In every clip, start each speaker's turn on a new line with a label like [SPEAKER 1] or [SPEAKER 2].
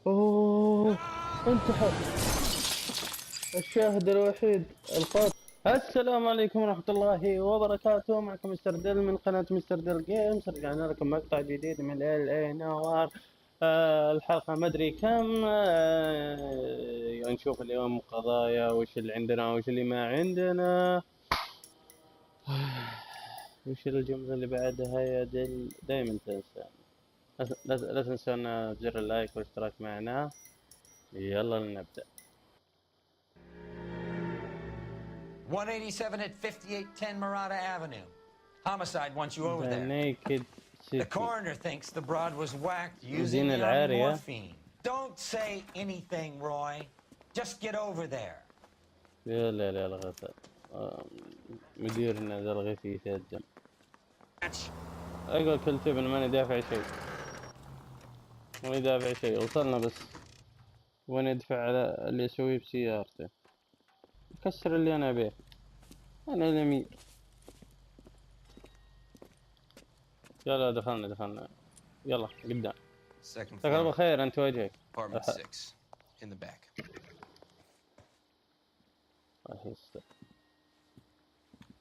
[SPEAKER 1] اوه انتحر الشاهد الوحيد القاتل. السلام عليكم ورحمة الله وبركاته، معكم مستر ديل من قناة مستر ديل جيمز. رجعنا لكم مقطع جديد من A Noire. الحلقة مدري كم. نشوف اليوم قضايا، وش اللي عندنا وش اللي ما عندنا. وش الجملة اللي بعدها يا ديل؟ دايما تنسى. لا تنسونا زر اللايك والاشتراك معنا. يلا نبدأ.
[SPEAKER 2] 187 at 5810 Murata Avenue. Homicide wants you over
[SPEAKER 1] The
[SPEAKER 2] there.
[SPEAKER 1] Naked City.
[SPEAKER 2] The coroner thinks the broad was whacked using
[SPEAKER 1] مدينة العارية.
[SPEAKER 2] morphine. Don't say anything, Roy. Just get over there.
[SPEAKER 1] يا لا الغثاء. مديرنا ذا الغثي يتهجم. اقول كل تبن ماني دافع شيء. ماني دافع شيء. وصلنا بس وين يدفع على اللي يسويه بسيارته. كسر اللي انا به. انا الامير. يلا دخلنا يلا قدام. تقرب خير انت وجهك.
[SPEAKER 3] Apartment 6 in the back.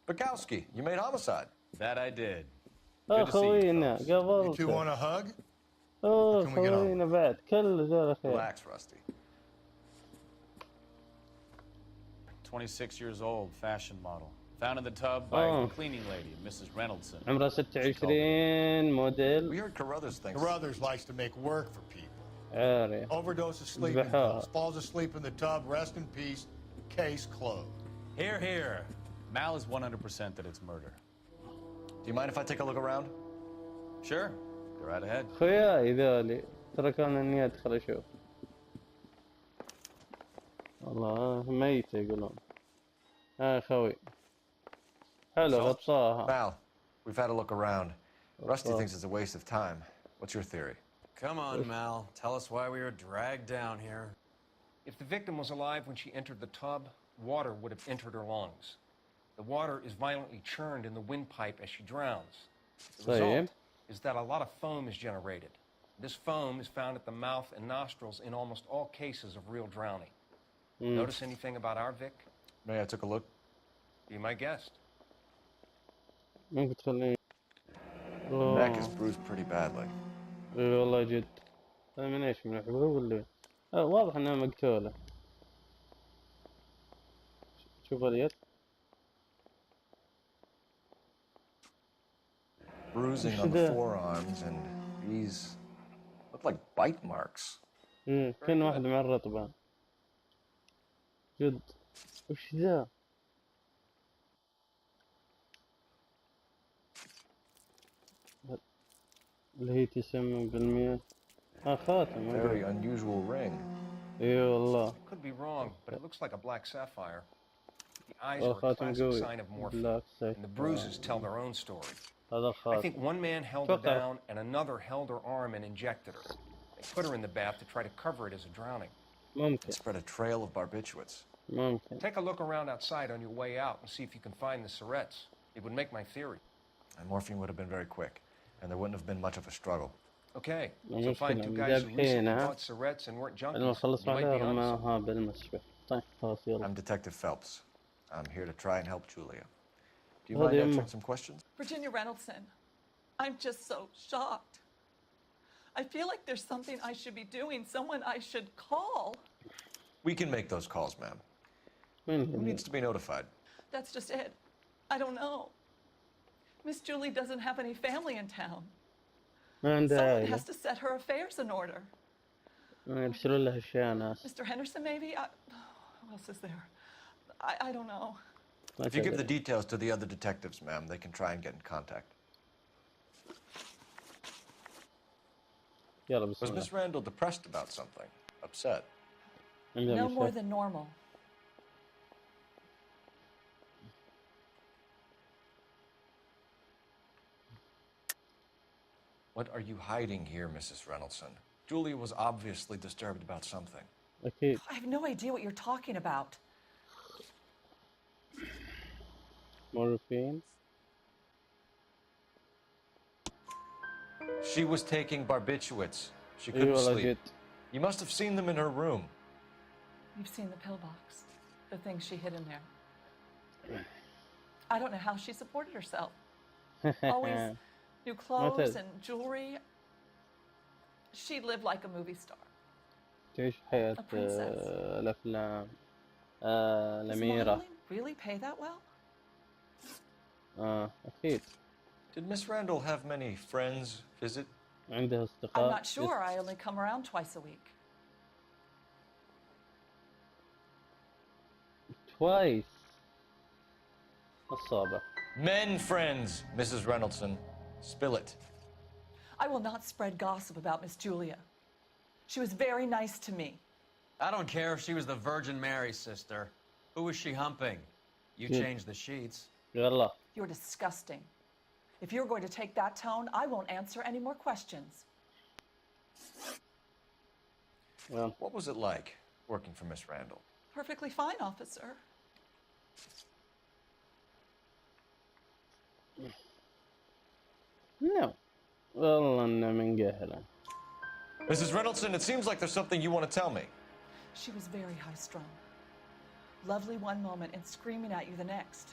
[SPEAKER 4] Bukowski, you made homicide.
[SPEAKER 3] That I did.
[SPEAKER 1] خوينا
[SPEAKER 4] You two
[SPEAKER 1] قبلت.
[SPEAKER 4] want a hug?
[SPEAKER 1] خوينا بعد كل ذول خير.
[SPEAKER 4] Relax, Rusty.
[SPEAKER 3] 26 years old, fashion model. Found in the tub by a cleaning lady, Mrs. Reynoldson.
[SPEAKER 1] عمره 26 موديل.
[SPEAKER 4] We heard Carruthers thinks
[SPEAKER 5] Carruthers likes to make work for people.
[SPEAKER 1] عاري.
[SPEAKER 5] Overdose of sleeping pills, falls asleep in the tub, rest in peace, case closed.
[SPEAKER 3] Here, here. Mal is 100% that it's murder.
[SPEAKER 4] Do you mind if I take a look around?
[SPEAKER 3] Sure. Go right ahead.
[SPEAKER 1] خوياي ذولي ترى كان اني ادخل اشوف. والله ميتة يقولون. خوي حلو غطاها.
[SPEAKER 4] Mal, we've had a look around. Rusty thinks it's a waste of time. What's your theory?
[SPEAKER 6] Come on, Mal. Tell us why we were dragged down here.
[SPEAKER 7] If the victim was alive when she entered the tub, water would have entered her lungs. The water is violently churned in the windpipe as she drowns. The result is that a lot of foam is generated. This foam is found at the mouth and nostrils in almost all cases of real drowning. Notice anything about our Vic?
[SPEAKER 4] May I took a look?
[SPEAKER 7] Be my guest.
[SPEAKER 1] ممكن تخليني.
[SPEAKER 4] Neck is bruised pretty badly.
[SPEAKER 1] اي والله جد. من ايش من الحبوب ولا؟ واضح انها مقتولة. شوف اليد.
[SPEAKER 4] Bruising on the forearms, and these look like bite marks.
[SPEAKER 1] كان واحد معرض بان. جد. وش ذا؟ اللي هي 90%. خاتم.
[SPEAKER 4] Very unusual ring.
[SPEAKER 1] اي والله.
[SPEAKER 7] Could be wrong, but it looks like a black sapphire. The eyes are a classic sign of morphine, and the bruises tell their own story. I think one man held her down and another held her arm and injected her. They put her in the bath to try to cover it as a drowning.
[SPEAKER 1] ممكن.
[SPEAKER 4] Spread a trail of barbiturates.
[SPEAKER 1] ممكن.
[SPEAKER 7] Take a look around outside on your way out and see if you can find the syrettes. It would make my theory.
[SPEAKER 4] And morphine would have been very quick, and there wouldn't have been much of a struggle.
[SPEAKER 7] Okay, so find two guys who recently bought syrettes and weren't junkies. You might be honest.
[SPEAKER 4] I'm Detective Phelps. I'm here to try and help Julia. Do you mind answering some questions?
[SPEAKER 8] Virginia Reynoldson, I'm just so shocked. I feel like there's something I should be doing, someone I should call.
[SPEAKER 4] We can make those calls, ma'am. Who needs to be notified?
[SPEAKER 8] That's just it. I don't know. Miss Julie doesn't have any family in town. Someone has to set her affairs in order. Mr. Henderson, maybe? Who else is there? I don't know.
[SPEAKER 4] If you give the details to the other detectives, ma'am, they can try and get in contact. Was Miss Randall depressed about something? Upset?
[SPEAKER 8] No more than normal.
[SPEAKER 4] What are you hiding here, Mrs. Reynoldson? Julia was obviously disturbed about something.
[SPEAKER 8] I have no idea what you're talking about.
[SPEAKER 1] Morphine.
[SPEAKER 4] She was taking barbiturates. She couldn't sleep. You must have seen them in her room.
[SPEAKER 8] You've seen the pillbox, the things she hid in there. I don't know how she supported herself. Always new clothes and jewelry. She lived like a movie star.
[SPEAKER 1] تعيش حياة
[SPEAKER 8] A princess.
[SPEAKER 1] الأفلام
[SPEAKER 8] Does
[SPEAKER 1] الأميرة.
[SPEAKER 8] modeling really pay that well?
[SPEAKER 1] أكيد
[SPEAKER 4] Did Miss Randall have many friends visit?
[SPEAKER 1] عندها
[SPEAKER 8] I'm
[SPEAKER 1] أصدقاء.
[SPEAKER 8] not sure. I only come around twice a week.
[SPEAKER 1] twice. الصابة.
[SPEAKER 4] Men friends, Mrs. Reynoldson. Spill it.
[SPEAKER 8] I will not spread gossip about Miss Julia. She was very nice to me.
[SPEAKER 6] I don't care if she was the Virgin Mary, sister. Who was she humping? You changed the sheets.
[SPEAKER 1] يلا.
[SPEAKER 8] You're disgusting. If you're going to take that tone, I won't answer any more questions.
[SPEAKER 1] Well.
[SPEAKER 4] What was it like working for Miss Randall?
[SPEAKER 8] Perfectly fine, officer.
[SPEAKER 1] No. والله إنه من جهله.
[SPEAKER 4] Mrs. Reynoldson, it seems like there's something you want to tell me.
[SPEAKER 8] She was very high-strung. Lovely one moment and screaming at you the next.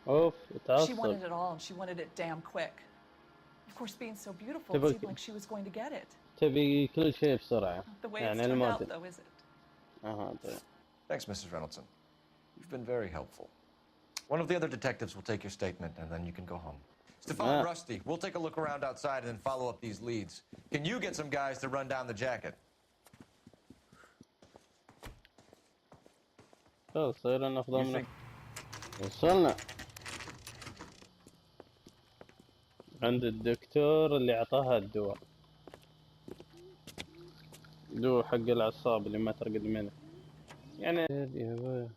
[SPEAKER 1] أوف
[SPEAKER 8] She wanted
[SPEAKER 1] تعصب.
[SPEAKER 8] it all, and she wanted it damn quick. Of course, being so beautiful,
[SPEAKER 1] تبغى-
[SPEAKER 8] it seemed like she was going to get it.
[SPEAKER 1] تبي كل شيء بسرعة.
[SPEAKER 8] The way
[SPEAKER 1] يعني
[SPEAKER 8] it's turned out,
[SPEAKER 1] الموديل.
[SPEAKER 8] though, is it?
[SPEAKER 1] طيب.
[SPEAKER 4] Thanks, Mrs. Reynoldson. You've been very helpful. One of the other detectives will take your statement, and then you can go home. Stefan and Rusty, we'll take a look around outside and then follow up these leads. Can you get some guys to run down the jacket?
[SPEAKER 1] خلاص صير
[SPEAKER 4] You
[SPEAKER 1] أفضل
[SPEAKER 4] think-
[SPEAKER 1] وصلنا عند الدكتور اللي أعطاها الدواء. دواء حق الأعصاب اللي ما ترقد منه. يعني يا أبوي.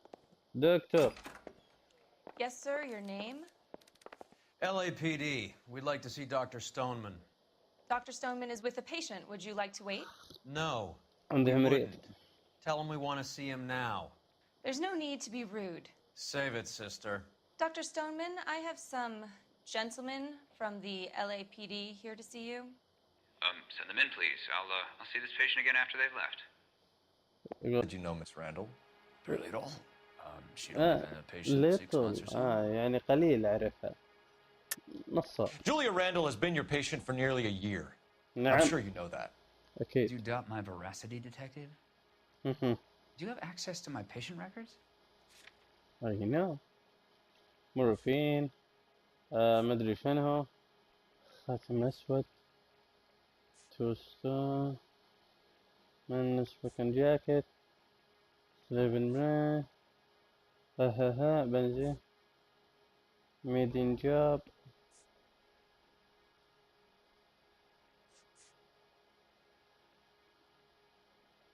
[SPEAKER 1] دكتور.
[SPEAKER 9] Yes, sir. Your name?
[SPEAKER 6] LAPD. We'd like to see Dr. Stoneman.
[SPEAKER 9] Dr. Stoneman is with a patient. Would you like to wait?
[SPEAKER 6] No.
[SPEAKER 1] عنده
[SPEAKER 6] we
[SPEAKER 1] مريض.
[SPEAKER 6] wouldn't. Tell him we want to see him now.
[SPEAKER 9] There's no need to be rude.
[SPEAKER 6] Save it, sister.
[SPEAKER 9] Dr. Stoneman, I have some gentlemen from the LAPD here to see you.
[SPEAKER 10] Send them in, please. I'll see this patient again after they've left.
[SPEAKER 4] Did you know Miss Randall?
[SPEAKER 3] Barely at all. She'd only been a patient 6 months or so.
[SPEAKER 1] يعني قليل أعرفها. نصر.
[SPEAKER 4] Julia Randall has been your patient for nearly a year.
[SPEAKER 1] نعم.
[SPEAKER 4] I'm sure you know that.
[SPEAKER 10] Do
[SPEAKER 1] أكيد.
[SPEAKER 10] you doubt my veracity, detective?
[SPEAKER 1] Mhm.
[SPEAKER 10] Do you have access to my patient records?
[SPEAKER 1] I know. مورفين. مدري شنو. خاتم أسود. توستون. من سبوكن جاكيت. سليفن برين. بنزين. ميدين جاب.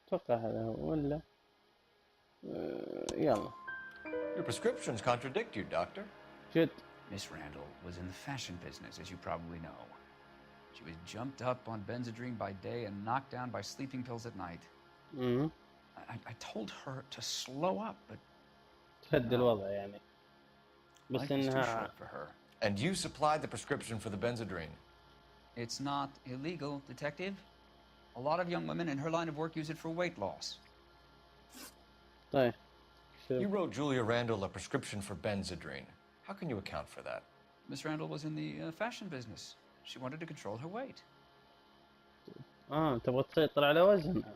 [SPEAKER 1] أتوقع هذا هو ولا يلا.
[SPEAKER 4] Your prescriptions contradict you, Doctor.
[SPEAKER 1] جد.
[SPEAKER 10] Miss Randall was in the fashion business, as you probably know. She was jumped up on Benzedrine by day and knocked down by sleeping pills at night. I told her to slow up, but
[SPEAKER 1] تهدي الوضع يعني. بس
[SPEAKER 10] life was too
[SPEAKER 1] إنها
[SPEAKER 10] short for her.
[SPEAKER 4] And you supplied the prescription for the Benzedrine.
[SPEAKER 10] It's not illegal, detective. A lot of young women in her line of work use it for weight loss.
[SPEAKER 1] طيب.
[SPEAKER 4] You wrote Julia Randall a prescription for Benzedrine. How can you account for that?
[SPEAKER 10] Miss Randall was in the fashion business. She wanted to control her weight.
[SPEAKER 1] تبغى تسيطر على وزنها.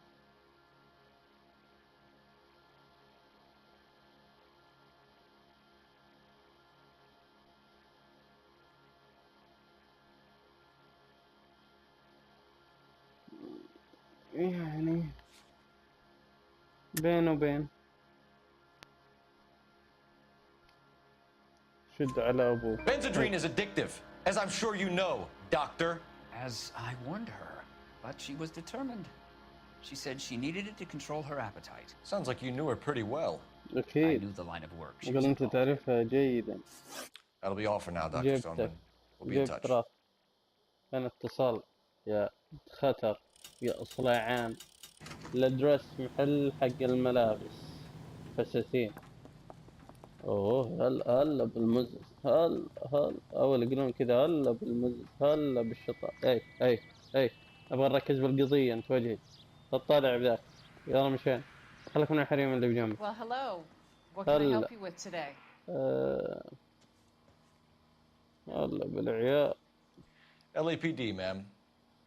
[SPEAKER 1] يعني بين وبين. شد على أبوك.
[SPEAKER 4] Benzedrine is addictive, as I'm sure you know, Doctor.
[SPEAKER 10] As I warned her, but she was determined. She said she needed it to control her appetite.
[SPEAKER 4] Sounds like you knew her pretty well.
[SPEAKER 10] I
[SPEAKER 1] أكيد.
[SPEAKER 10] knew the line of work she
[SPEAKER 1] أقول
[SPEAKER 10] was
[SPEAKER 1] أنت
[SPEAKER 10] involved in.
[SPEAKER 1] تعرفها جيدا.
[SPEAKER 4] That'll be all for now, Dr.
[SPEAKER 1] جبتك.
[SPEAKER 4] Stoneman. We'll be in touch.
[SPEAKER 1] جبت راس. كان اتصال. يا خطر. يا إصلاعان. الأدرس محل حق الملابس. فساتين. اوه هلا بالمزز هلا اول يقولون كذا هلا بالمزز هلا بالشطار. اي ابغى نركز بالقضيه انت وجهي. طالع بذاك يلا مشان خليك من الحريم اللي بجنبي.
[SPEAKER 11] Well, hello. What can I help you with today?
[SPEAKER 1] هلا بالعيال.
[SPEAKER 4] LAPD, ma'am.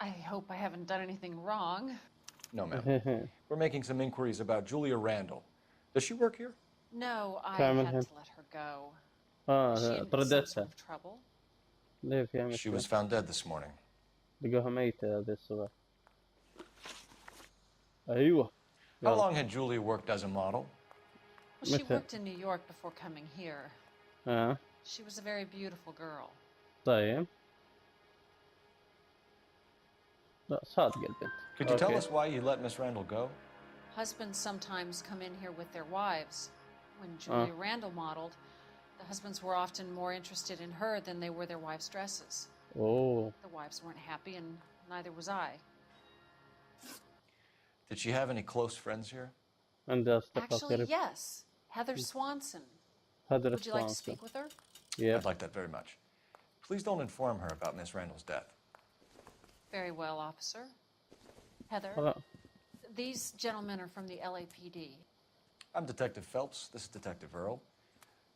[SPEAKER 11] I hope I haven't done anything wrong.
[SPEAKER 4] No, ma'am. We're making some inquiries about Julia Randall. Does she work here?
[SPEAKER 11] No, I had to let her go. She in some sort of trouble?
[SPEAKER 1] ليه فيها مشكلة؟
[SPEAKER 4] She was found dead this morning.
[SPEAKER 1] لقوها ميتة هذه الصبح. أيوة.
[SPEAKER 4] How long had Julia worked as a model?
[SPEAKER 11] Well, she worked in New York before coming here. She was a very beautiful girl.
[SPEAKER 1] طيب. لا صادق البنت.
[SPEAKER 4] Could you tell us why you let Miss Randall go?
[SPEAKER 11] Husbands sometimes come in here with their wives. When Julia Randall modeled, the husbands were often more interested in her than they were their wives' dresses.
[SPEAKER 1] Oh.
[SPEAKER 11] The wives weren't happy, and neither was I.
[SPEAKER 4] Did she have any close friends here?
[SPEAKER 11] Actually, yes. Heather Swanson. Would you like to speak with her?
[SPEAKER 1] Yeah.
[SPEAKER 4] I'd like that very much. Please don't inform her about Miss Randall's death.
[SPEAKER 11] Very well, officer. Heather, these gentlemen are from the LAPD.
[SPEAKER 4] I'm Detective Phelps. This is Detective Earl.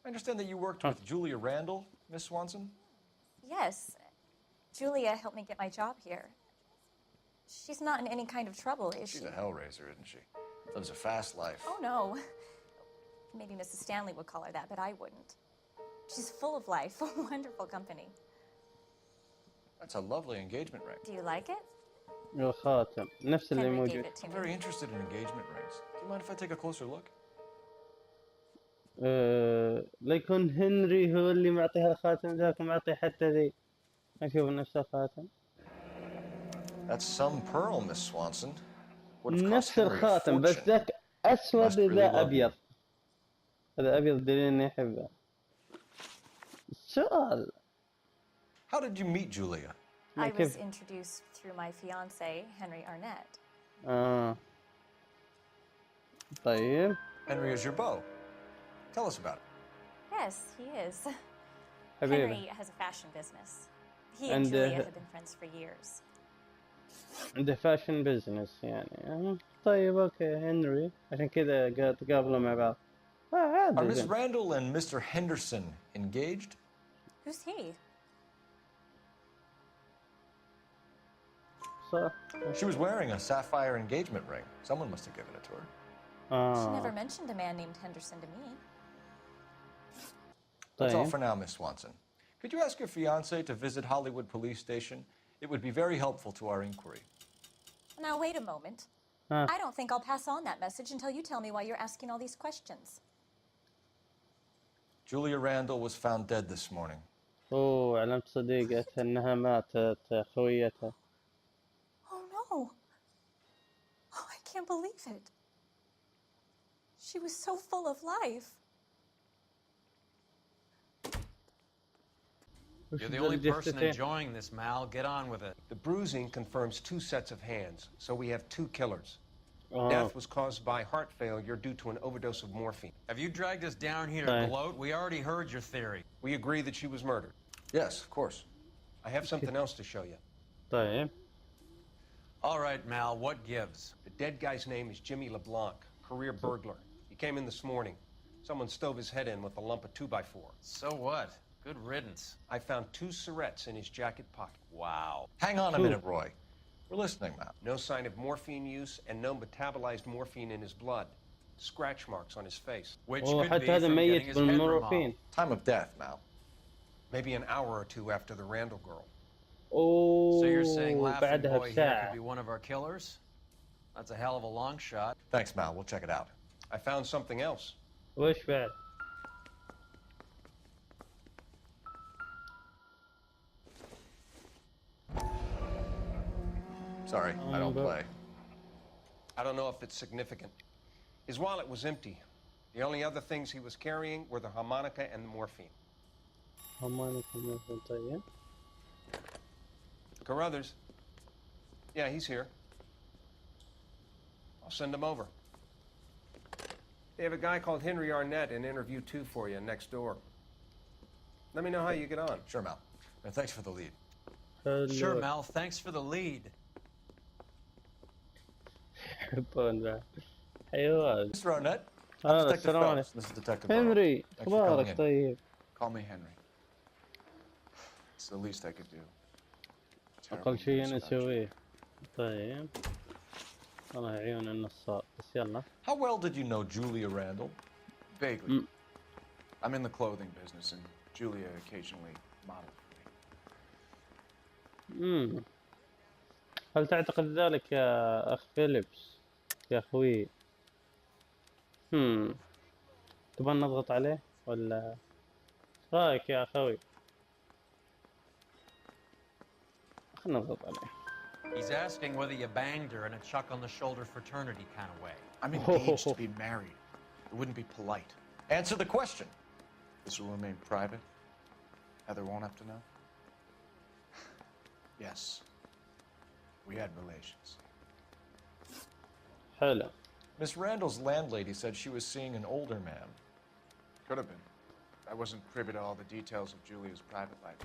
[SPEAKER 4] I understand that you worked with Julia Randall, Miss Swanson?
[SPEAKER 12] Yes. Julia helped me get my job here. She's not in any kind of trouble, is she?
[SPEAKER 4] She's a hellraiser, isn't she? Lives a fast life.
[SPEAKER 12] Oh, no. Maybe Mrs. Stanley would call her that, but I wouldn't. She's full of life, a wonderful company.
[SPEAKER 4] That's a lovely engagement ring.
[SPEAKER 12] Do you like it?
[SPEAKER 1] الخاتم نفس اللي موجود.
[SPEAKER 4] I'm very interested in engagement rings. Do you mind if I take a closer look?
[SPEAKER 1] لا يكون هنري هو اللي معطيها الخاتم ذاك ومعطي حتى ذي. أشوف نفس الخاتم.
[SPEAKER 4] That's some pearl, Miss Swanson.
[SPEAKER 1] نفس الخاتم بس ذاك أسود ذا أبيض. هذا أبيض دليل إني أحبه. السؤال.
[SPEAKER 4] How did you meet Julia?
[SPEAKER 12] I was introduced through my fiancé, Henry Arnett.
[SPEAKER 1] طيب.
[SPEAKER 4] Henry is your beau. Tell us about it.
[SPEAKER 12] Yes, he is.
[SPEAKER 1] حبيبي.
[SPEAKER 12] Henry has a fashion business. He and Julia have been friends for years.
[SPEAKER 1] عنده فاشن بزنس يعني. طيب اوكي هنري عشان كذا تقابلوا مع بعض.
[SPEAKER 4] Are Miss Randall and Mr. Henderson engaged?
[SPEAKER 12] Who's he?
[SPEAKER 4] She was wearing a sapphire engagement ring. Someone must have given it to her.
[SPEAKER 12] She never mentioned a man named Henderson to me.
[SPEAKER 4] That's all for now, Miss Swanson. Could you ask your fiancé to visit Hollywood Police Station? It would be very helpful to our inquiry.
[SPEAKER 12] Now, wait a moment. I don't think I'll pass on that message until you tell me why you're asking all these questions.
[SPEAKER 4] Julia Randall was found dead this morning.
[SPEAKER 1] أوه علمت صديقتها إنها ماتت خويتها.
[SPEAKER 12] Oh no! Oh, I can't believe it. She was so full of life.
[SPEAKER 6] You're the only person enjoying this, Mal. Get on with it.
[SPEAKER 7] The bruising confirms 2 sets of hands, so we have 2 killers. Death was caused by heart failure due to an overdose of morphine.
[SPEAKER 6] Have you dragged us down here to gloat? We already heard your theory.
[SPEAKER 7] We agree that she was murdered.
[SPEAKER 4] Yes, of course.
[SPEAKER 7] I have something else to show you.
[SPEAKER 1] طيب.
[SPEAKER 6] All right, Mal, what gives?
[SPEAKER 7] The dead guy's name is Jimmy LeBlanc, career burglar. He came in this morning. Someone stove his head in with a lump of 2x4.
[SPEAKER 6] So what? Good riddance.
[SPEAKER 7] I found 2 cigarettes in his jacket pocket.
[SPEAKER 6] Wow.
[SPEAKER 4] Hang on a minute, Roy. We're listening now.
[SPEAKER 7] No sign of morphine use and no metabolized morphine in his blood. Scratch marks on his face.
[SPEAKER 6] Which could be from getting his head remodeled.
[SPEAKER 4] Time of death, Mal.
[SPEAKER 7] Maybe an hour or 2 after the Randall girl.
[SPEAKER 1] Oh.
[SPEAKER 6] So you're saying Laughing Boy here could be one of our killers? That's a hell of a long shot.
[SPEAKER 4] Thanks, Mal. We'll check it out.
[SPEAKER 7] I found something else.
[SPEAKER 1] وش بعد؟
[SPEAKER 4] Sorry, I don't play.
[SPEAKER 7] I don't know if it's significant. His wallet was empty. The only other things he was carrying were the harmonica and the morphine.
[SPEAKER 1] harmonica morphine طيب.
[SPEAKER 7] Carruthers. Yeah, he's here. I'll send him over. They have a guy called Henry Arnett in interview 2 for you next door. Let me know how you get on.
[SPEAKER 4] Sure, Mal. And thanks for the lead.
[SPEAKER 6] Sure, Mal. Thanks for the lead.
[SPEAKER 1] يحبون بعد حيوان.
[SPEAKER 4] Mr. Arnett, I'm
[SPEAKER 1] هلا
[SPEAKER 4] Detective
[SPEAKER 1] السلام عليكم.
[SPEAKER 4] Phelps. This is Detective Burrow.
[SPEAKER 1] هنري
[SPEAKER 4] Thanks for coming
[SPEAKER 1] اخبارك
[SPEAKER 4] in.
[SPEAKER 1] طيب؟
[SPEAKER 3] Call me Henry. It's the least I could do. Terrible
[SPEAKER 1] اقل شيء
[SPEAKER 3] news
[SPEAKER 1] انا
[SPEAKER 3] about you.
[SPEAKER 1] اسويه. طيب الله يعين النصاب بس يلا.
[SPEAKER 4] How well did you know Julia Randall?
[SPEAKER 3] Vaguely. I'm in the clothing business, and Julia occasionally modeled for me.
[SPEAKER 1] هل تعتقد ذلك يا اخ فيليبس يا اخوي؟ تبغى نضغط عليه ولا ايش رايك يا اخوي؟ خلنا نضغط عليه.
[SPEAKER 6] He's asking whether you banged her in a chuck on the shoulder fraternity kind of way.
[SPEAKER 3] I'm engaged to be married. It wouldn't be polite.
[SPEAKER 4] Answer the question.
[SPEAKER 3] This will remain private. Heather won't have to know. Yes. We had relations.
[SPEAKER 1] حلو.
[SPEAKER 4] Miss Randall's landlady said she was seeing an older man.
[SPEAKER 3] Could have been. I wasn't privy to all the details of Julia's private life.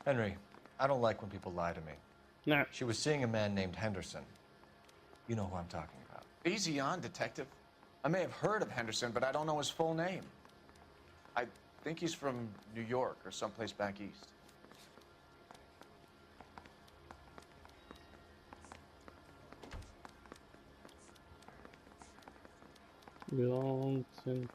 [SPEAKER 4] Henry, I don't like when people lie to me.
[SPEAKER 1] نعم.
[SPEAKER 4] She was seeing a man named Henderson. You know who I'm talking about.
[SPEAKER 3] Easy on, detective. I may have heard of Henderson, but I don't know his full name. I think he's from New York or someplace back east.
[SPEAKER 1] Grand Center.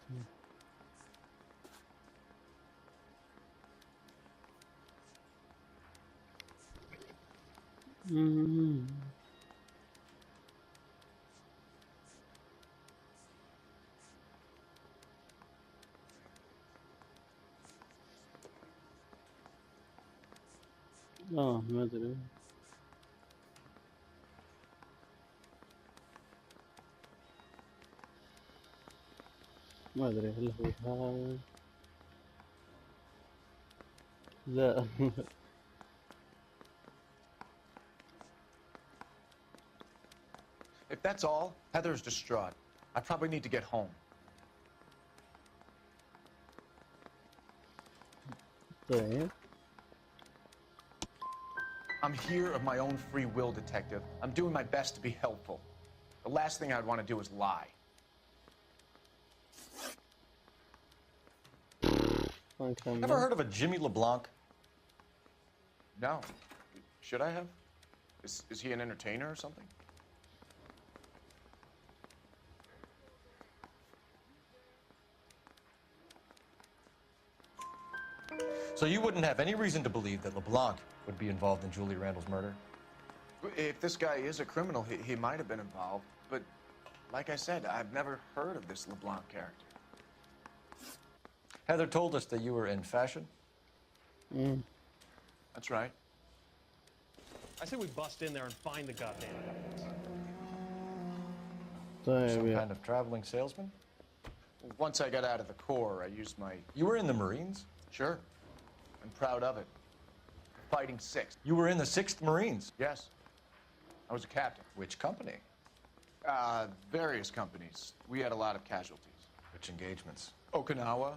[SPEAKER 1] ما ادري. ما ادري هل هو هذا. لا.
[SPEAKER 3] If that's all, Heather's distraught. I probably need to get home.
[SPEAKER 1] طيب.
[SPEAKER 3] I'm here of my own free will, detective. I'm doing my best to be helpful. The last thing I'd want to do is lie.
[SPEAKER 4] Ever heard of a Jimmy LeBlanc?
[SPEAKER 3] No. Should I have? Is he an entertainer or something?
[SPEAKER 4] So you wouldn't have any reason to believe that LeBlanc would be involved in Julie Randall's murder?
[SPEAKER 3] If this guy is a criminal, he might have been involved. But like I said, I've never heard of this LeBlanc character.
[SPEAKER 4] Heather told us that you were in fashion.
[SPEAKER 3] That's right.
[SPEAKER 7] I say we bust in there and find the goddamn
[SPEAKER 1] طيب
[SPEAKER 4] Some
[SPEAKER 1] يا.
[SPEAKER 4] kind of traveling salesman?
[SPEAKER 3] Once I got out of the Corps, I used my...
[SPEAKER 4] You were in the Marines?
[SPEAKER 3] Sure. I'm proud of it. Fighting 6th.
[SPEAKER 4] You were in the 6th Marines?
[SPEAKER 3] Yes. I was a captain.
[SPEAKER 4] Which company?
[SPEAKER 3] Various companies. We had a lot of casualties.
[SPEAKER 4] Which engagements?
[SPEAKER 3] Okinawa.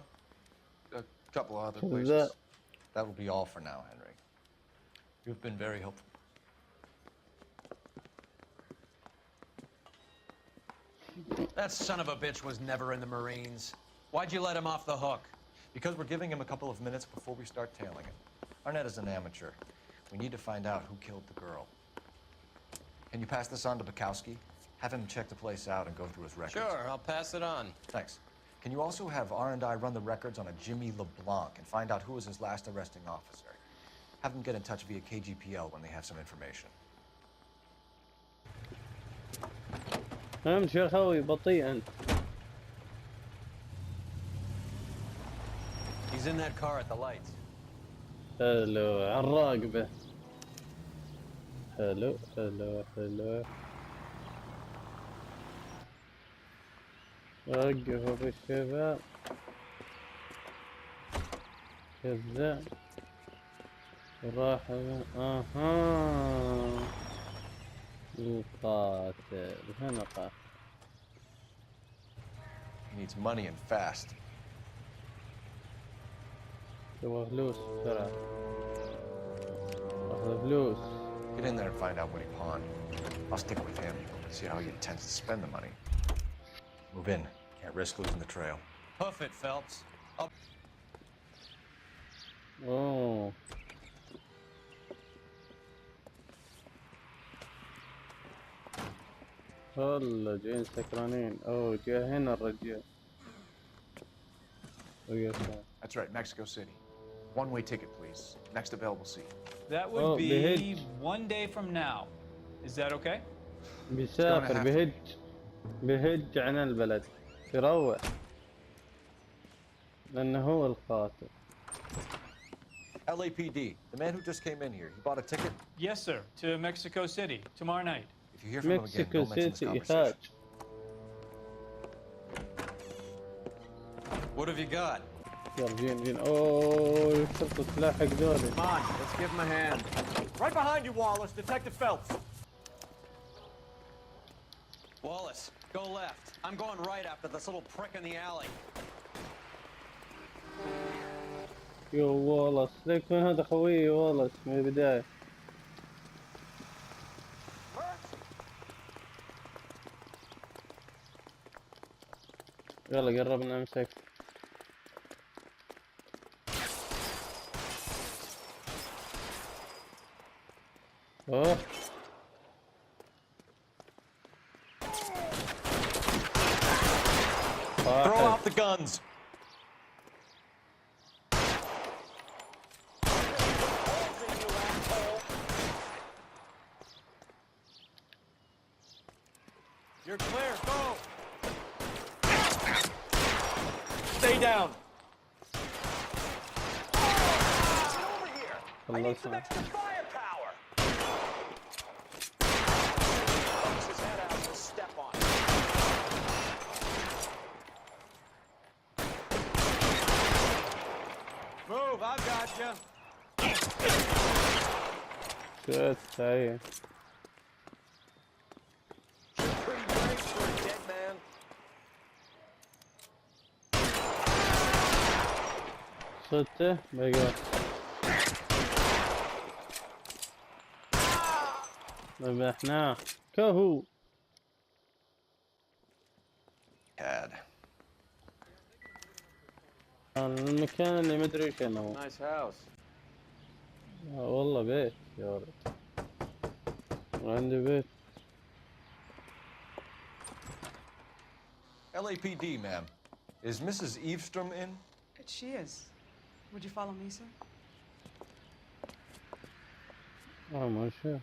[SPEAKER 3] A couple of other places.
[SPEAKER 4] That will be all for now, Henry. You've been very helpful.
[SPEAKER 6] That son of a bitch was never in the Marines. Why'd you let him off the hook?
[SPEAKER 4] Because we're giving him a couple of minutes before we start tailing him. Arnett is an amateur. We need to find out who killed the girl. Can you pass this on to Bukowski? Have him check the place out and go through his records.
[SPEAKER 6] Sure, I'll pass it on.
[SPEAKER 4] Thanks. Can you also have R&I run the records on a Jimmy LeBlanc and find out who was his last arresting officer? Have them get in touch via KGPL when they have some information.
[SPEAKER 1] امشي يا خوي بطيئا.
[SPEAKER 6] He's in that car at the lights.
[SPEAKER 1] حلو عالراقبة. حلو حلو حلو. وقفوا بالشباب. كذا. راح اها. القاتل هنا قاتل.
[SPEAKER 4] He needs money and fast.
[SPEAKER 1] تبغى فلوس بسرعة. أخذ فلوس.
[SPEAKER 4] Get in there and find out what he pawned. I'll stick with him, see how he intends to spend the money. Move in. Can't risk losing the trail.
[SPEAKER 6] Hoof it, Phelps. Up.
[SPEAKER 1] أوه. والله جايين سكرانين. أوه جا هنا الرجال.
[SPEAKER 3] That's right, Mexico City. One-way ticket, please. Next available seat.
[SPEAKER 13] That would be 1 day from now. Is that okay?
[SPEAKER 1] بيسافر بيهج عن البلد يروح لأنه هو القاتل.
[SPEAKER 4] LAPD, the man who just came in here, he bought a ticket?
[SPEAKER 13] Yes, sir. To Mexico City tomorrow night.
[SPEAKER 4] If you hear from him again, don't mention this conversation.
[SPEAKER 6] What have you got?
[SPEAKER 1] يلا جين اوه شرطة تلاحق ذولي.
[SPEAKER 6] Come on, let's give him a hand. Right behind you, Wallace. Detective Phelps. Wallace, go left. I'm going right after this little prick in the alley.
[SPEAKER 1] يو والله ليكون هذا خوي والله من البداية. يلا قربنا نمسك. اوه
[SPEAKER 4] Throw out the guns.
[SPEAKER 6] You're clear. Go. Stay down. Over here. I need some extra firepower. Pokes his head out to step on it. Move, I've got you.
[SPEAKER 1] Good, say.
[SPEAKER 6] Pretty brave for a dead man.
[SPEAKER 1] صدته بقى. ذبحناه كهو.
[SPEAKER 4] Cad.
[SPEAKER 1] المكان اللي مدري وش هو.
[SPEAKER 6] Nice house.
[SPEAKER 1] والله بيت يا ولد. عندي بيت.
[SPEAKER 4] LAPD, ma'am. Is Mrs. Eavestrom in?
[SPEAKER 14] She is. Would you follow me, sir?
[SPEAKER 1] ما sure.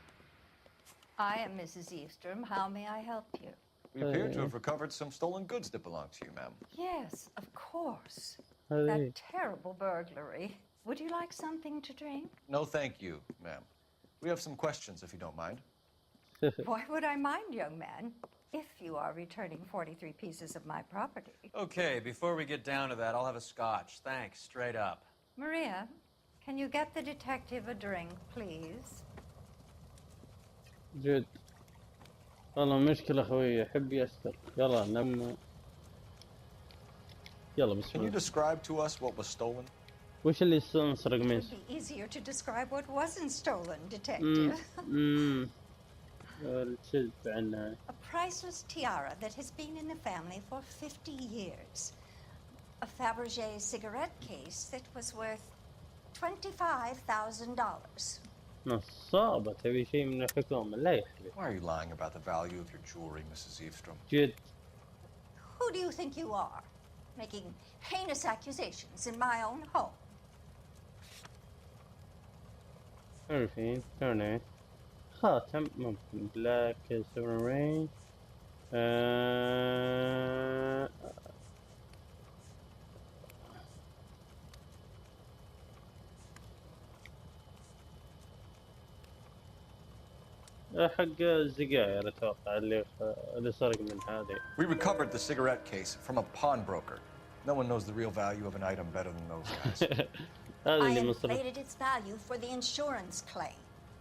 [SPEAKER 15] I am Mrs. Eavestrom. How may I help you?
[SPEAKER 4] We appear to have recovered some stolen goods that belong to you, ma'am.
[SPEAKER 15] Yes, of course.
[SPEAKER 1] Hey.
[SPEAKER 15] That terrible burglary. Would you like something to drink?
[SPEAKER 4] No, thank you, ma'am. We have some questions, if you don't mind.
[SPEAKER 15] Why would I mind, young man, if you are returning 43 pieces of my property?
[SPEAKER 6] Okay, before we get down to that, I'll have a scotch. Thanks, straight up.
[SPEAKER 15] Maria, can you get the detective a drink, please?
[SPEAKER 1] جد. والله مشكلة خوي يحب يستر. يلا لما يلا بسم
[SPEAKER 4] Can you
[SPEAKER 1] الله.
[SPEAKER 4] describe to us what was stolen?
[SPEAKER 1] وش اللي انسرق
[SPEAKER 15] It
[SPEAKER 1] منه؟
[SPEAKER 15] would be easier to describe what wasn't stolen, detective.
[SPEAKER 1] الكذب عنها.
[SPEAKER 15] A priceless tiara that has been in the family for 50 years. A Fabergé cigarette case that was worth $25,000.
[SPEAKER 1] نصابة تبي شيء من الحكومة لا يحلف.
[SPEAKER 4] Why are you lying about the value of your jewelry, Mrs. Eavestrom?
[SPEAKER 1] جد.
[SPEAKER 15] Who do you think you are, making heinous accusations in my own home?
[SPEAKER 1] عارفين كوني خاتم ممكن بلاك سوبرين. حق السجاير اتوقع اللي سرق من هذه.
[SPEAKER 4] We recovered the cigarette case from a pawnbroker. No one knows the real value of an item better than those guys.
[SPEAKER 15] I inflated its value for the insurance claim.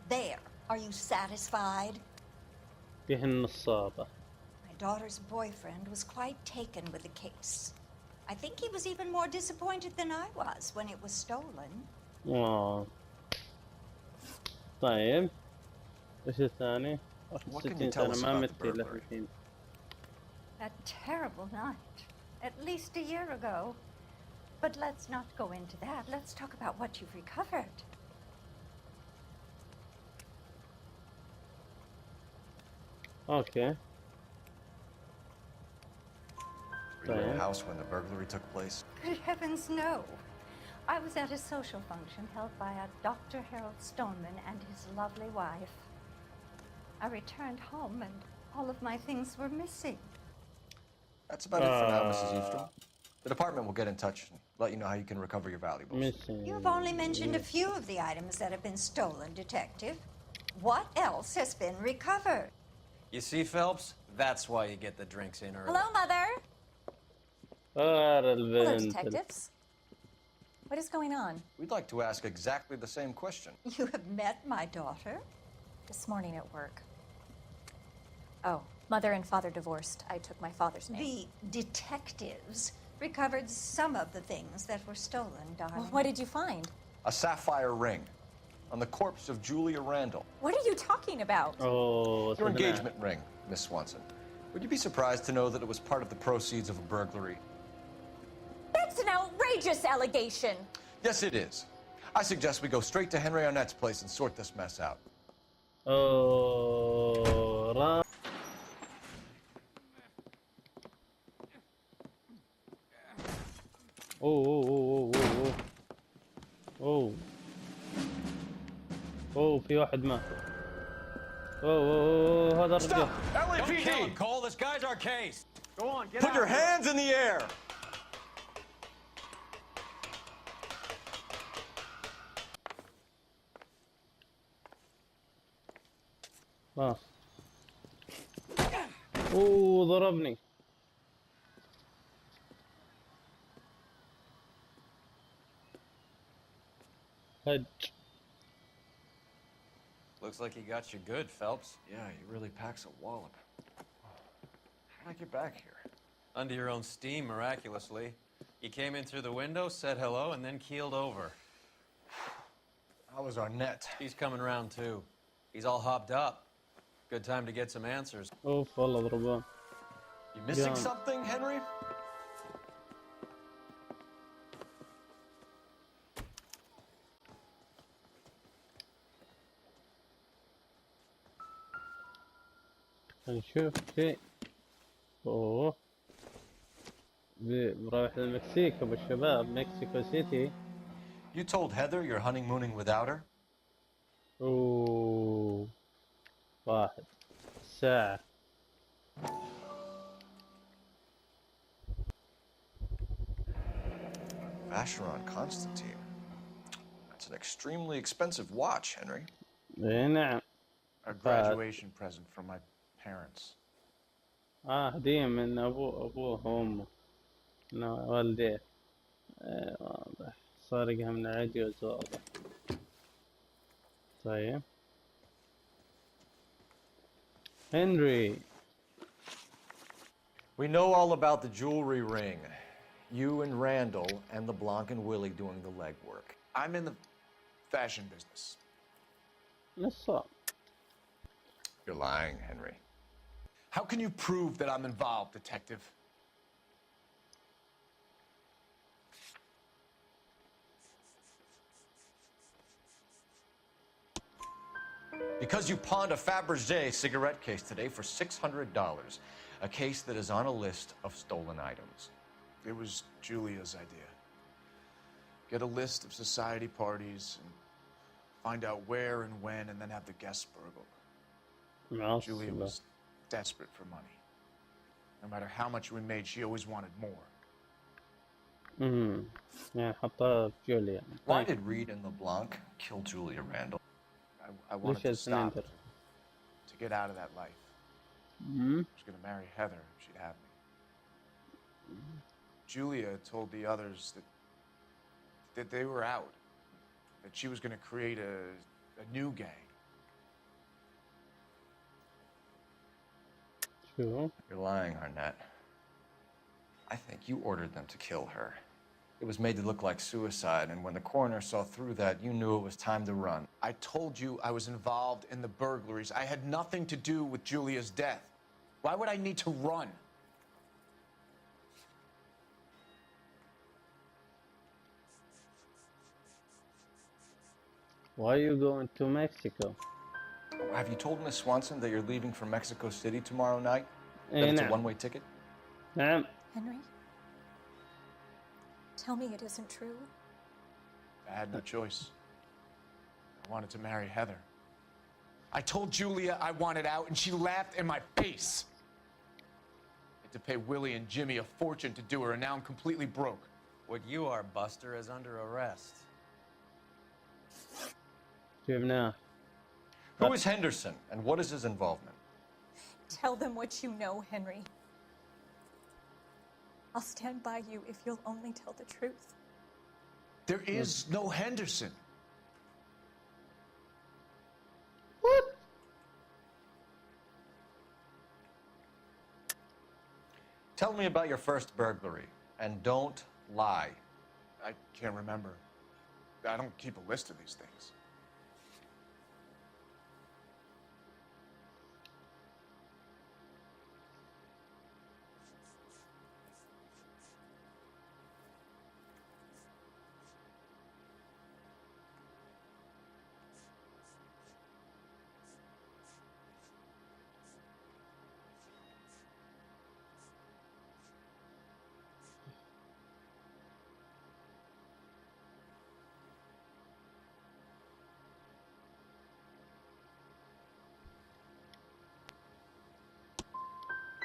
[SPEAKER 15] There. Are you satisfied?
[SPEAKER 1] فيه النصابة.
[SPEAKER 15] My daughter's boyfriend was quite taken with the case. I think he was even more disappointed than I was when it was stolen.
[SPEAKER 1] طيب ايش الثاني؟
[SPEAKER 4] What can you tell us about the burglary?
[SPEAKER 15] A terrible night. At least a year ago. But let's not go into that. Let's talk about what you've recovered.
[SPEAKER 1] Okay.
[SPEAKER 4] Were you in the house when the burglary took place?
[SPEAKER 15] Good heavens, no. I was at a social function held by a Dr. Harold Stoneman and his lovely wife. I returned home and all of my things were missing.
[SPEAKER 4] That's about it for now, Mrs. Eastrom. The department will get in touch and let you know how you can recover your valuables.
[SPEAKER 15] You've only mentioned a few of the items that have been stolen, Detective. What else has been recovered?
[SPEAKER 6] You see, Phelps? That's why you get the drinks in early.
[SPEAKER 12] Hello, Mother. Hello,
[SPEAKER 1] Hello,
[SPEAKER 12] detectives. What is going on?
[SPEAKER 4] We'd like to ask exactly the same question.
[SPEAKER 15] You have met my daughter?
[SPEAKER 12] This morning at work. Oh, Mother and Father divorced. I took my father's name.
[SPEAKER 15] The detectives recovered some of the things that were stolen, darling.
[SPEAKER 12] Well, what did you find?
[SPEAKER 4] A sapphire ring on the corpse of Julia Randall.
[SPEAKER 12] What are you talking about?
[SPEAKER 1] Oh,
[SPEAKER 4] Your engagement ring, Miss Swanson. Would you be surprised to know that it was part of the proceeds of a burglary?
[SPEAKER 12] That's an outrageous allegation.
[SPEAKER 4] Yes, it is. I suggest we go straight to Henry Arnett's place and sort this mess out.
[SPEAKER 1] Oh, اوه في واحد مات. اوه هذا الرجال.
[SPEAKER 6] Don't kill him, Cole. This guy's our case.
[SPEAKER 13] Go on, get
[SPEAKER 4] Put
[SPEAKER 13] out
[SPEAKER 4] your
[SPEAKER 13] of here.
[SPEAKER 4] hands in the air.
[SPEAKER 1] اوه ضربني. هج.
[SPEAKER 6] Looks like he got you good, Phelps.
[SPEAKER 4] Yeah, he really packs a wallop. How'd I get back here?
[SPEAKER 6] Under your own steam, miraculously. You came in through the window, said hello, and then keeled over.
[SPEAKER 4] How was Arnett?
[SPEAKER 6] He's coming around, too. He's all hopped up. Good time to get some answers.
[SPEAKER 1] اوف والله ضربان.
[SPEAKER 4] You missing something, Henry?
[SPEAKER 1] نشوف شيء. اوه رايح للمكسيك ابو الشباب مكسيكو سيتي.
[SPEAKER 4] You told Heather you're honeymooning without her?
[SPEAKER 1] اوه واحد ساعة.
[SPEAKER 4] Vacheron Constantine. That's an extremely expensive watch, Henry.
[SPEAKER 1] اي نعم.
[SPEAKER 3] A graduation present from my parents.
[SPEAKER 1] هدية من أبوه وأمه من والديه. واضح سارقها من عجوز واضح. طيب هنري.
[SPEAKER 4] We know all about the jewelry ring. You and Randall and LeBlanc and Willie doing the legwork.
[SPEAKER 3] I'm in the fashion business.
[SPEAKER 1] نصاب.
[SPEAKER 4] You're lying, Henry.
[SPEAKER 3] How can you prove that I'm involved, Detective?
[SPEAKER 4] Because you pawned a Fabergé cigarette case today for $600. A case that is on a list of stolen items.
[SPEAKER 3] It was Julia's idea. Get a list of society parties and find out where and when and then have the guests burgled. Julia was desperate for money. No matter how much we made, she always wanted more.
[SPEAKER 1] يعني حطها في جوليا.
[SPEAKER 4] Why did Reed and LeBlanc kill Julia Randall?
[SPEAKER 3] I wanted to stop it, to get out of that life. I was going to marry Heather if she'd have me. Julia told the others that they were out, that she was going to create a new gang.
[SPEAKER 1] Sure.
[SPEAKER 4] You're lying, Arnett. I think you ordered them to kill her. It was made to look like suicide, and when the coroner saw through that, you knew it was time to run.
[SPEAKER 3] I told you I was involved in the burglaries. I had nothing to do with Julia's death. Why would I need to run?
[SPEAKER 1] Why are you going to Mexico?
[SPEAKER 4] Have you told Miss Swanson that you're leaving for Mexico City tomorrow night? That
[SPEAKER 1] إيه
[SPEAKER 4] it's a
[SPEAKER 1] نعم.
[SPEAKER 4] one-way ticket?
[SPEAKER 1] نعم.
[SPEAKER 12] Henry, tell me it isn't true.
[SPEAKER 3] I had no choice. I wanted to marry Heather. I told Julia I wanted out, and she laughed in my face. I had to pay Willie and Jimmy a fortune to do her, and now I'm completely broke.
[SPEAKER 6] What you are, Buster, is under arrest.
[SPEAKER 1] جبناه.
[SPEAKER 4] Who is Henderson, and what is his involvement?
[SPEAKER 12] Tell them what you know, Henry. I'll stand by you if you'll only tell the truth.
[SPEAKER 3] There is no Henderson.
[SPEAKER 1] What?
[SPEAKER 4] Tell me about your first burglary, and don't lie.
[SPEAKER 3] I can't remember. I don't keep a list of these things.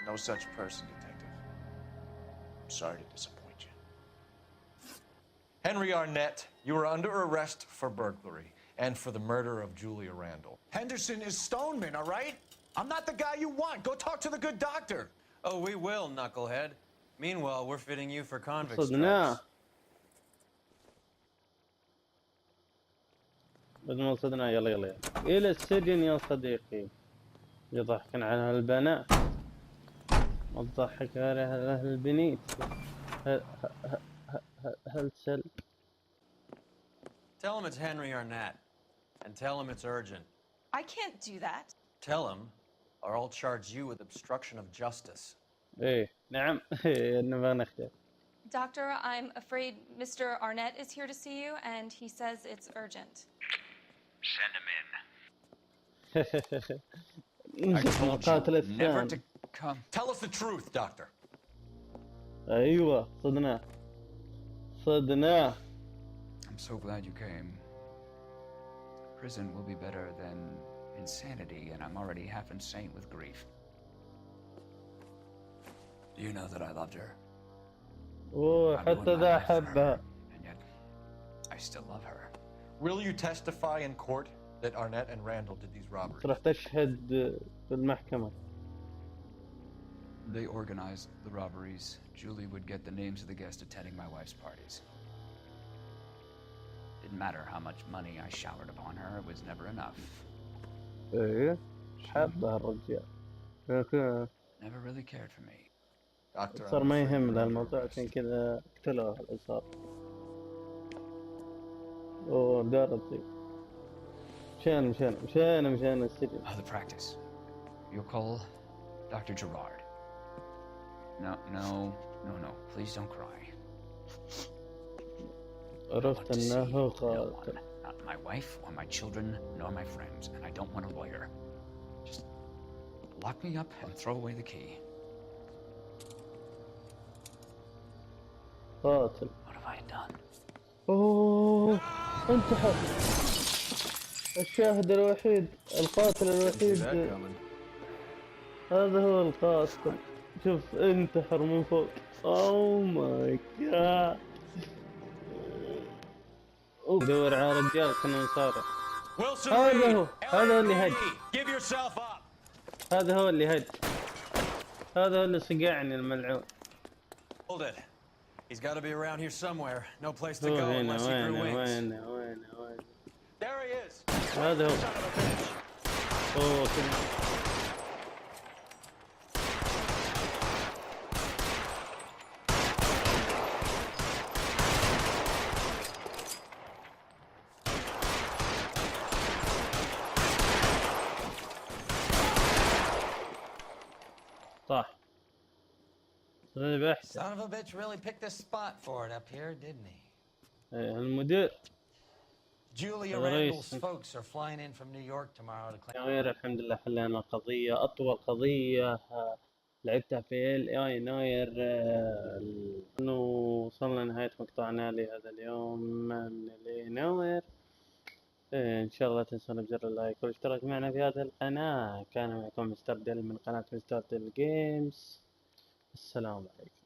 [SPEAKER 3] No such person, Detective. I'm sorry to disappoint you.
[SPEAKER 4] Henry Arnett, you are under arrest for burglary and for the murder of Julia Randall.
[SPEAKER 3] Henderson is Stoneman, all right? I'm not the guy you want. Go talk to the good doctor.
[SPEAKER 6] Oh, we will, knucklehead. Meanwhile, we're fitting you for convict
[SPEAKER 1] صدناه.
[SPEAKER 6] stripes.
[SPEAKER 1] بعد ما صدناه يلا يلا يلا إلى السجن يا صديقي. يضحكن على هالبنات. ما تضحك على هالبنيت. هل تسل.
[SPEAKER 6] Tell him it's Henry Arnett, and tell him it's urgent.
[SPEAKER 9] I can't do that.
[SPEAKER 6] Tell him, or I'll charge you with obstruction of justice.
[SPEAKER 1] إيه نعم. نبغى نختار.
[SPEAKER 9] Doctor, I'm afraid Mr. Arnett is here to see you, and he says it's urgent.
[SPEAKER 10] Send him in.
[SPEAKER 1] القاتل
[SPEAKER 10] Never
[SPEAKER 1] الثاني.
[SPEAKER 10] to come.
[SPEAKER 4] Tell us the truth, Doctor.
[SPEAKER 1] أيوة صدناه. صدناه.
[SPEAKER 10] I'm so glad you came. Prison will be better than insanity, and I'm already half insane with grief. Do you know that I loved her?
[SPEAKER 1] أوه
[SPEAKER 10] I
[SPEAKER 1] حتى
[SPEAKER 10] ruined my
[SPEAKER 1] ذا
[SPEAKER 10] life for her,
[SPEAKER 1] حبها.
[SPEAKER 10] and yet I still love her.
[SPEAKER 4] Will you testify in court that Arnett and Randall did these robberies?
[SPEAKER 1] تروح تشهد في المحكمة.
[SPEAKER 10] They organized the robberies. Julie would get the names of the guests attending my wife's parties. Didn't matter how much money I showered upon her, it was never enough.
[SPEAKER 1] إيه حبها الرجال. لكن
[SPEAKER 10] Never really cared for me.
[SPEAKER 4] Doctor,
[SPEAKER 1] صار
[SPEAKER 4] I'm
[SPEAKER 1] ما
[SPEAKER 4] afraid
[SPEAKER 1] يهم
[SPEAKER 4] you're
[SPEAKER 1] له
[SPEAKER 4] under
[SPEAKER 1] الموضوع
[SPEAKER 4] arrest.
[SPEAKER 1] عشان كذا قتلوه الإصابة. أوه دارتي. مشان السجن.
[SPEAKER 10] The practice. You'll call Dr. Gerard. No. Please don't cry.
[SPEAKER 1] عرفت
[SPEAKER 10] To see
[SPEAKER 1] انه
[SPEAKER 10] no
[SPEAKER 1] قاتل.
[SPEAKER 10] one. Not my wife or my children nor my friends, and I don't want a lawyer. Just lock me up and throw away the key.
[SPEAKER 1] قاتل.
[SPEAKER 10] What have I done?
[SPEAKER 1] اوه انتحر. الشاهد الوحيد القاتل الوحيد هذا هو القاتل. شوف انتحر من فوق. اوه ماي جاد. دور على رجال كنا نصارع. هذا هو اللي هج.
[SPEAKER 6] Give yourself up.
[SPEAKER 1] هذا هو اللي هج. هذا هو اللي صقعني الملعون.
[SPEAKER 6] Hold it. He's got to be around here somewhere. No place to go unless he grew wings.
[SPEAKER 1] وين
[SPEAKER 6] There he is.
[SPEAKER 1] هذا هو. اوه كذا. ذبحته.
[SPEAKER 2] Son of a bitch really picked a spot for it up here, didn't he?
[SPEAKER 1] المدير.
[SPEAKER 2] Julia Randall's folks are flying in from New York tomorrow to claim.
[SPEAKER 1] نوير الحمد لله حلينا القضية. أطول قضية لعبتها في A Noire. إنه وصلنا لنهاية مقطعنا لهذا اليوم من A Noire. إن شاء الله تنسون بزر اللايك والاشتراك معنا في هذه القناة. كان معكم مستر ديل من قناة مستر ديل جيمز. السلام عليكم.